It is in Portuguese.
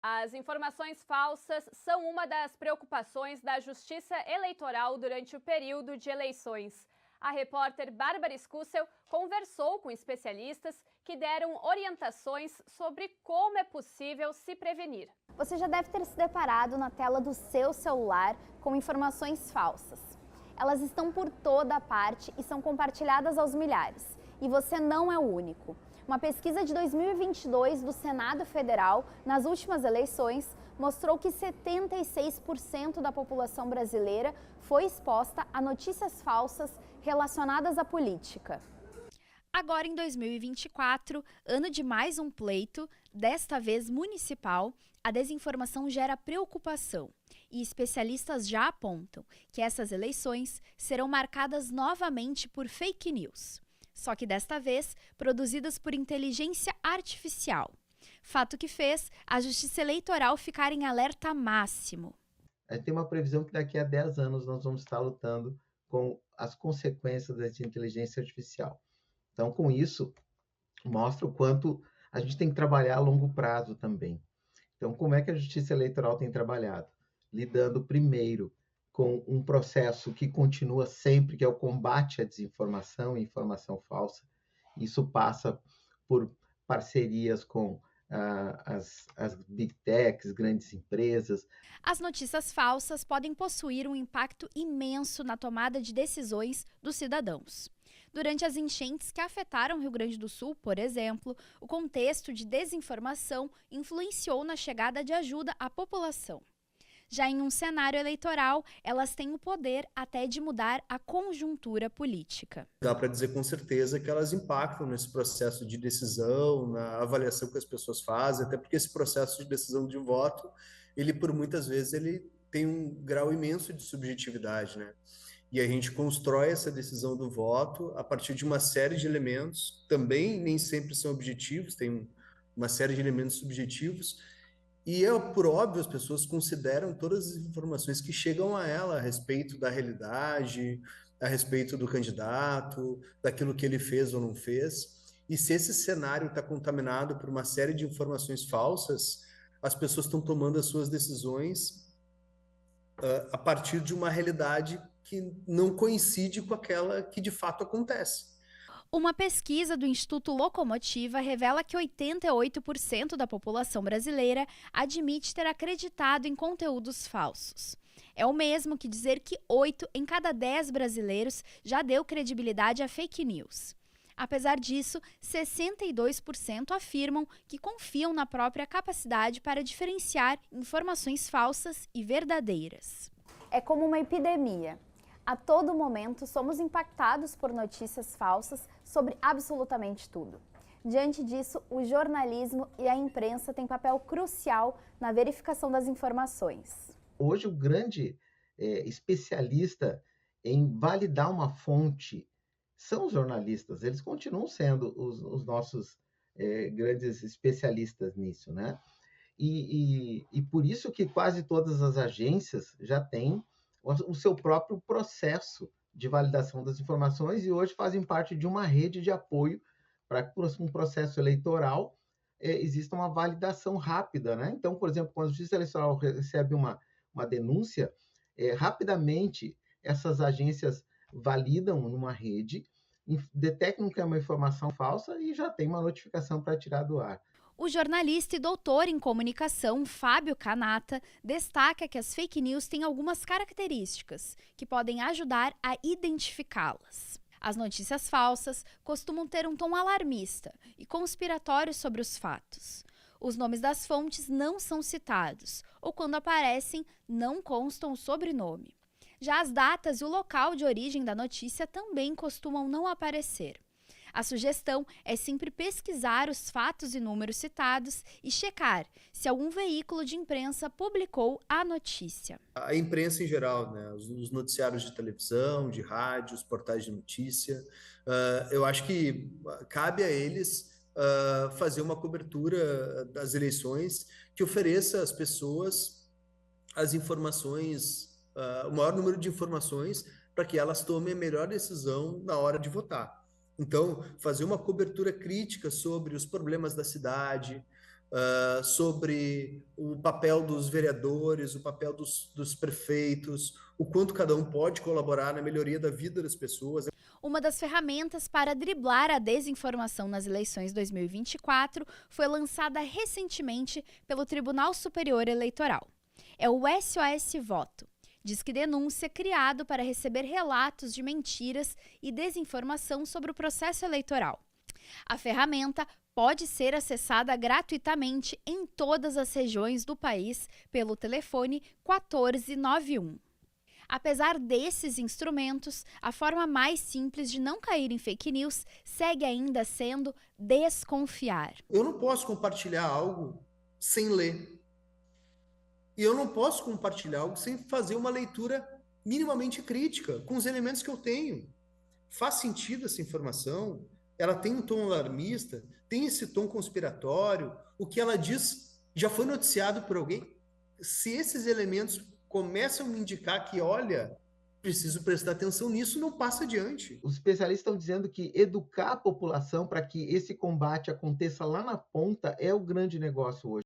As informações falsas são uma das preocupações da Justiça Eleitoral durante o período de eleições. A repórter Bárbara Scussel conversou com especialistas que deram orientações sobre como é possível se prevenir. Você já deve ter se deparado na tela do seu celular com informações falsas. Elas estão por toda a parte e são compartilhadas aos milhares. E você não é o único. Uma pesquisa de 2022 do Senado Federal, nas últimas eleições, mostrou que 76% da população brasileira foi exposta a notícias falsas relacionadas à política. Agora, em 2024, ano de mais um pleito, desta vez municipal, a desinformação gera preocupação. E especialistas já apontam que essas eleições serão marcadas novamente por fake news. Só que desta vez, produzidas por inteligência artificial. Fato que fez a Justiça Eleitoral ficar em alerta máximo. Tem uma previsão que daqui a 10 anos nós vamos estar lutando com as consequências dessa inteligência artificial. Então, com isso, mostra o quanto a gente tem que trabalhar a longo prazo também. Então, como é que a Justiça Eleitoral tem trabalhado? Lidando primeiro com um processo que continua sempre, que é o combate à desinformação e informação falsa. Isso passa por parcerias com as big techs, grandes empresas. As notícias falsas podem possuir um impacto imenso na tomada de decisões dos cidadãos. Durante as enchentes que afetaram o Rio Grande do Sul, por exemplo, o contexto de desinformação influenciou na chegada de ajuda à população. Já em um cenário eleitoral, elas têm o poder até de mudar a conjuntura política. Dá para dizer com certeza que elas impactam nesse processo de decisão, na avaliação que as pessoas fazem, até porque esse processo de decisão de voto, ele por muitas vezes ele tem um grau imenso de subjetividade, né? E a gente constrói essa decisão do voto a partir de uma série de elementos, também nem sempre são objetivos, tem uma série de elementos subjetivos. E por óbvio, as pessoas consideram todas as informações que chegam a ela a respeito da realidade, a respeito do candidato, daquilo que ele fez ou não fez. E se esse cenário está contaminado por uma série de informações falsas, as pessoas estão tomando as suas decisões a partir de uma realidade que não coincide com aquela que de fato acontece. Uma pesquisa do Instituto Locomotiva revela que 88% da população brasileira admite ter acreditado em conteúdos falsos. É o mesmo que dizer que 8 em cada 10 brasileiros já deu credibilidade a fake news. Apesar disso, 62% afirmam que confiam na própria capacidade para diferenciar informações falsas e verdadeiras. É como uma epidemia. A todo momento, somos impactados por notícias falsas sobre absolutamente tudo. Diante disso, o jornalismo e a imprensa têm papel crucial na verificação das informações. Hoje, o grande especialista em validar uma fonte são os jornalistas. Eles continuam sendo os nossos grandes especialistas nisso, né? E por isso que quase todas as agências já têm o seu próprio processo de validação das informações e hoje fazem parte de uma rede de apoio para que um processo eleitoral exista uma validação rápida, né? Então, por exemplo, quando a Justiça Eleitoral recebe uma denúncia, rapidamente essas agências validam numa rede, detectam que é uma informação falsa e já tem uma notificação para tirar do ar. O jornalista e doutor em comunicação Fábio Canata destaca que as fake news têm algumas características que podem ajudar a identificá-las. As notícias falsas costumam ter um tom alarmista e conspiratório sobre os fatos. Os nomes das fontes não são citados, ou quando aparecem, não constam o sobrenome. Já as datas e o local de origem da notícia também costumam não aparecer. A sugestão é sempre pesquisar os fatos e números citados e checar se algum veículo de imprensa publicou a notícia. A imprensa em geral, né? Os noticiários de televisão, de rádio, os portais de notícia, eu acho que cabe a eles fazer uma cobertura das eleições que ofereça às pessoas as informações, o maior número de informações para que elas tomem a melhor decisão na hora de votar. Então, fazer uma cobertura crítica sobre os problemas da cidade, sobre o papel dos vereadores, o papel dos prefeitos, o quanto cada um pode colaborar na melhoria da vida das pessoas. Uma das ferramentas para driblar a desinformação nas eleições 2024 foi lançada recentemente pelo Tribunal Superior Eleitoral. É o SOS Voto, Disque Denúncia criado para receber relatos de mentiras e desinformação sobre o processo eleitoral. A ferramenta pode ser acessada gratuitamente em todas as regiões do país pelo telefone 1491. Apesar desses instrumentos, a forma mais simples de não cair em fake news segue ainda sendo desconfiar. Eu não posso compartilhar algo sem ler. E eu não posso compartilhar algo sem fazer uma leitura minimamente crítica, com os elementos que eu tenho. Faz sentido essa informação? Ela tem um tom alarmista? Tem esse tom conspiratório? O que ela diz já foi noticiado por alguém? Se esses elementos começam a me indicar que, olha, preciso prestar atenção nisso, não passa adiante. Os especialistas estão dizendo que educar a população para que esse combate aconteça lá na ponta é o grande negócio hoje.